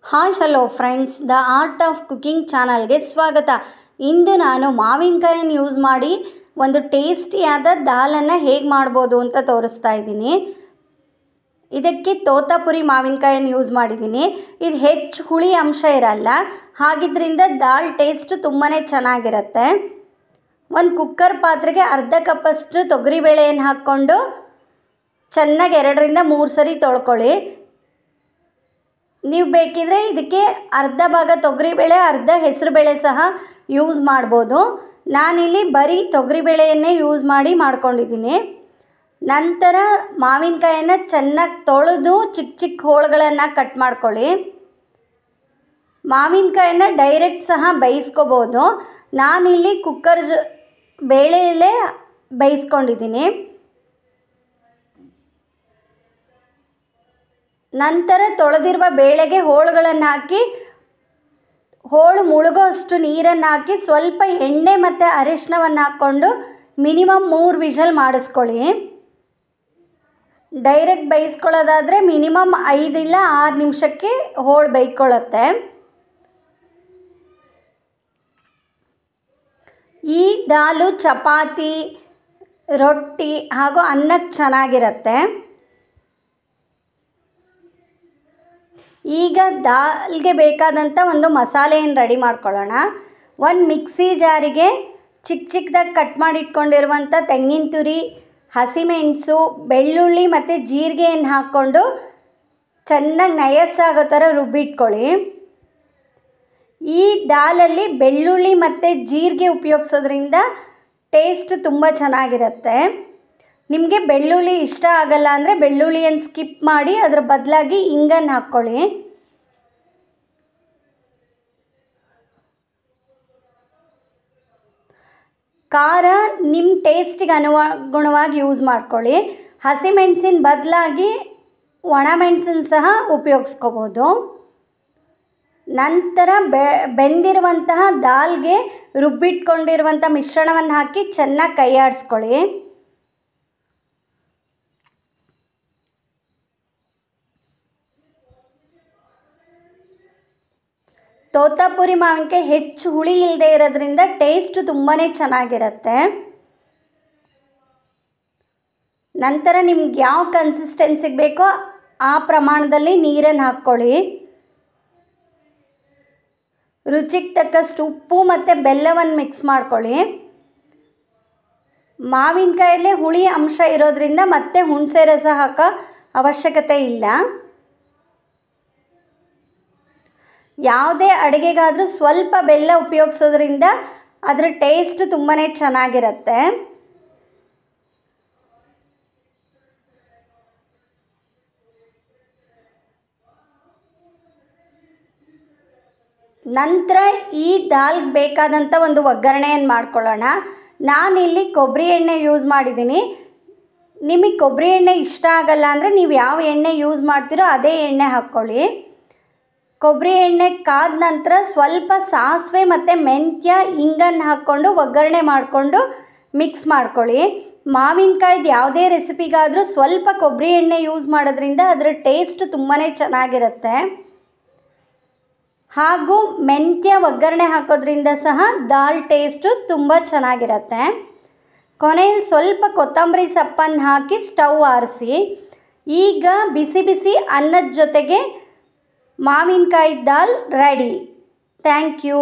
Hi hello friends, the art of cooking ಚಾನಲ್ಗೆ ಸ್ವಾಗತ. ಇಂದು ನಾನು ಮಾವಿನಕಾಯನ್ನು ಯೂಸ್ ಮಾಡಿ ಒಂದು ಟೇಸ್ಟಿಯಾದ ದಾಲನ್ನು ಹೇಗೆ ಮಾಡ್ಬೋದು ಅಂತ ತೋರಿಸ್ತಾ ಇದ್ದೀನಿ. ಇದಕ್ಕೆ ತೋತಾಪುರಿ ಮಾವಿನಕಾಯನ್ನು ಯೂಸ್ ಮಾಡಿದ್ದೀನಿ. ಇದು ಹೆಚ್ಚು ಹುಳಿ ಅಂಶ ಇರಲ್ಲ, ಹಾಗಿದ್ದರಿಂದ ದಾಲ್ ಟೇಸ್ಟ್ ತುಂಬಾ ಚೆನ್ನಾಗಿರುತ್ತೆ. ಒಂದು ಕುಕ್ಕರ್ ಪಾತ್ರೆಗೆ ಅರ್ಧ ಕಪ್ಪಷ್ಟು ತೊಗರಿಬೇಳೆಯನ್ನು ಹಾಕ್ಕೊಂಡು ಚೆನ್ನಾಗಿ 2-3 ಸರಿ ತೊಳ್ಕೊಳ್ಳಿ. ನೀವು ಬೇಕಿದ್ರೆ ಇದಕ್ಕೆ ಅರ್ಧ ಭಾಗ ತೊಗರಿಬೇಳೆ, ಅರ್ಧ ಹೆಸರುಬೇಳೆ ಸಹ ಯೂಸ್ ಮಾಡ್ಬೋದು. ನಾನಿಲ್ಲಿ ಬರೀ ತೊಗರಿಬೇಳೆಯನ್ನೇ ಯೂಸ್ ಮಾಡಿ ಮಾಡ್ಕೊಂಡಿದ್ದೀನಿ. ನಂತರ ಮಾವಿನಕಾಯನ್ನು ಚೆನ್ನಾಗಿ ತೊಳೆದು ಚಿಕ್ಕ ಚಿಕ್ಕ ಹೋಳುಗಳನ್ನು ಕಟ್ ಮಾಡ್ಕೊಳ್ಳಿ. ಮಾವಿನಕಾಯನ್ನು ಡೈರೆಕ್ಟ್ ಸಹ ಬೇಯಿಸ್ಕೋಬೋದು. ನಾನಿಲ್ಲಿ ಕುಕ್ಕರ್ ಬೇಳೆಯಲ್ಲೇ ಬೇಯಿಸ್ಕೊಂಡಿದ್ದೀನಿ. ನಂತರ ತೊಳೆದಿರುವ ಬೇಳೆಗೆ ಹೋಳುಗಳನ್ನು ಹಾಕಿ ಹೋಳು ಮುಳುಗೋ ಅಷ್ಟು ನೀರನ್ನು ಹಾಕಿ ಸ್ವಲ್ಪ ಎಣ್ಣೆ ಮತ್ತು ಅರಿಶಿನವನ್ನು ಹಾಕ್ಕೊಂಡು ಮಿನಿಮಮ್ 3 ವಿಷಲ್ ಮಾಡಿಸ್ಕೊಳ್ಳಿ. ಡೈರೆಕ್ಟ್ ಬೇಯಿಸ್ಕೊಳ್ಳೋದಾದರೆ ಮಿನಿಮಮ್ 5-6 ನಿಮಿಷಕ್ಕೆ ಹೋಳು ಬೇಯ್ಕೊಳ್ಳುತ್ತೆ. ಈ ದಾಲು ಚಪಾತಿ, ರೊಟ್ಟಿ ಹಾಗೂ ಅನ್ನಕ್ಕೆ ಚೆನ್ನಾಗಿರುತ್ತೆ. ಈಗ ದಾಲ್ಗೆ ಬೇಕಾದಂಥ ಒಂದು ಮಸಾಲೆಯನ್ನು ರೆಡಿ ಮಾಡ್ಕೊಳ್ಳೋಣ. ಒಂದು ಮಿಕ್ಸಿ ಜಾರಿಗೆ ಚಿಕ್ಕ ಚಿಕ್ಕದಾಗಿ ಕಟ್ ಮಾಡಿ ಇಟ್ಕೊಂಡಿರುವಂಥ ತೆಂಗಿನ ತುರಿ, ಹಸಿಮೆಣಸು, ಬೆಳ್ಳುಳ್ಳಿ ಮತ್ತು ಜೀರಿಗೆಯನ್ನು ಹಾಕ್ಕೊಂಡು ಚೆನ್ನಾಗಿ ನಯಸ್ಸಾಗೋ ಥರ ರುಬ್ಬಿಟ್ಕೊಳ್ಳಿ. ಈ ದಾಲಲ್ಲಿ ಬೆಳ್ಳುಳ್ಳಿ ಮತ್ತು ಜೀರಿಗೆ ಉಪಯೋಗಿಸೋದ್ರಿಂದ ಟೇಸ್ಟ್ ತುಂಬ ಚೆನ್ನಾಗಿರುತ್ತೆ. ನಿಮಗೆ ಬೆಳ್ಳುಳ್ಳಿ ಇಷ್ಟ ಆಗಲ್ಲ ಅಂದರೆ ಬೆಳ್ಳುಳ್ಳಿಯನ್ನು ಸ್ಕಿಪ್ ಮಾಡಿ ಅದರ ಬದಲಾಗಿ ಇಂಗನ್ನು ಹಾಕ್ಕೊಳ್ಳಿ. ಖಾರ ನಿಮ್ಮ ಟೇಸ್ಟಿಗೆ ಅನುಗುಣವಾಗಿ ಯೂಸ್ ಮಾಡ್ಕೊಳ್ಳಿ. ಹಸಿಮೆಣಸಿನ ಬದಲಾಗಿ ಒಣಮೆಣಸನ್ನು ಸಹ ಉಪಯೋಗಿಸ್ಕೋಬೋದು. ನಂತರ ಬೆಂದಿರುವಂತಹ ದಾಲ್ಗೆ ರುಬ್ಬಿಟ್ಕೊಂಡಿರುವಂಥ ಮಿಶ್ರಣವನ್ನು ಹಾಕಿ ಚೆನ್ನಾಗಿ ಕೈ ಆಡಿಸ್ಕೊಳ್ಳಿ. ತೋತಾಪುರಿ ಮಾವಿನಕಾಯಿ ಹೆಚ್ಚು ಹುಳಿ ಇಲ್ಲದೆ ಇರೋದ್ರಿಂದ ಟೇಸ್ಟ್ ತುಂಬಾ ಚೆನ್ನಾಗಿರುತ್ತೆ. ನಂತರ ನಿಮ್ಗೆ ಯಾವ ಕನ್ಸಿಸ್ಟೆನ್ಸಿಗೆ ಬೇಕೋ ಆ ಪ್ರಮಾಣದಲ್ಲಿ ನೀರನ್ನು ಹಾಕ್ಕೊಳ್ಳಿ. ರುಚಿಗೆ ತಕ್ಕಷ್ಟು ಉಪ್ಪು ಮತ್ತು ಬೆಲ್ಲವನ್ನು ಮಿಕ್ಸ್ ಮಾಡ್ಕೊಳ್ಳಿ. ಮಾವಿನಕಾಯಲ್ಲೇ ಹುಳಿ ಅಂಶ ಇರೋದ್ರಿಂದ ಮತ್ತೆ ಹುಣಸೆ ರಸ ಹಾಕೋ ಅವಶ್ಯಕತೆ ಇಲ್ಲ. ಯಾವುದೇ ಅಡುಗೆಗಾದರೂ ಸ್ವಲ್ಪ ಬೆಲ್ಲ ಉಪಯೋಗಿಸೋದ್ರಿಂದ ಅದರ ಟೇಸ್ಟ್ ತುಂಬಾ ಚೆನ್ನಾಗಿರುತ್ತೆ. ನಂತರ ಈ ದಾಲ್ಗೆ ಬೇಕಾದಂಥ ಒಂದು ಒಗ್ಗರಣೆಯನ್ನು ಮಾಡ್ಕೊಳ್ಳೋಣ. ನಾನಿಲ್ಲಿ ಕೊಬ್ಬರಿ ಎಣ್ಣೆ ಯೂಸ್ ಮಾಡಿದ್ದೀನಿ. ನಿಮಗೆ ಕೊಬ್ಬರಿ ಎಣ್ಣೆ ಇಷ್ಟ ಆಗಲ್ಲ ಅಂದರೆ ನೀವು ಯಾವ ಎಣ್ಣೆ ಯೂಸ್ ಮಾಡ್ತೀರೋ ಅದೇ ಎಣ್ಣೆ ಹಾಕ್ಕೊಳ್ಳಿ. ಕೊಬ್ಬರಿ ಎಣ್ಣೆ ಕಾದ ನಂತರ ಸ್ವಲ್ಪ ಸಾಸಿವೆ ಮತ್ತು ಮೆಂತ್ಯ, ಇಂಗನ್ನು ಹಾಕ್ಕೊಂಡು ಒಗ್ಗರಣೆ ಮಾಡಿಕೊಂಡು ಮಿಕ್ಸ್ ಮಾಡ್ಕೊಳ್ಳಿ. ಮಾವಿನಕಾಯ್ದು ಯಾವುದೇ ರೆಸಿಪಿಗಾದರೂ ಸ್ವಲ್ಪ ಕೊಬ್ಬರಿ ಎಣ್ಣೆ ಯೂಸ್ ಮಾಡೋದ್ರಿಂದ ಅದರ ಟೇಸ್ಟ್ ತುಂಬಾ ಚೆನ್ನಾಗಿರುತ್ತೆ. ಹಾಗೂ ಮೆಂತ್ಯ ಒಗ್ಗರಣೆ ಹಾಕೋದ್ರಿಂದ ಸಹ ದಾಲ್ ಟೇಸ್ಟು ತುಂಬ ಚೆನ್ನಾಗಿರುತ್ತೆ. ಕೊನೆಯಲ್ಲಿ ಸ್ವಲ್ಪ ಕೊತ್ತಂಬರಿ ಸೊಪ್ಪನ್ನು ಹಾಕಿ ಸ್ಟವ್ ಆರಿಸಿ. ಈಗ ಬಿಸಿ ಬಿಸಿ ಅನ್ನದ ಜೊತೆಗೆ ಮಾವಿನಕಾಯಿ ದಾಲ್ ರೆಡಿ. Thank you.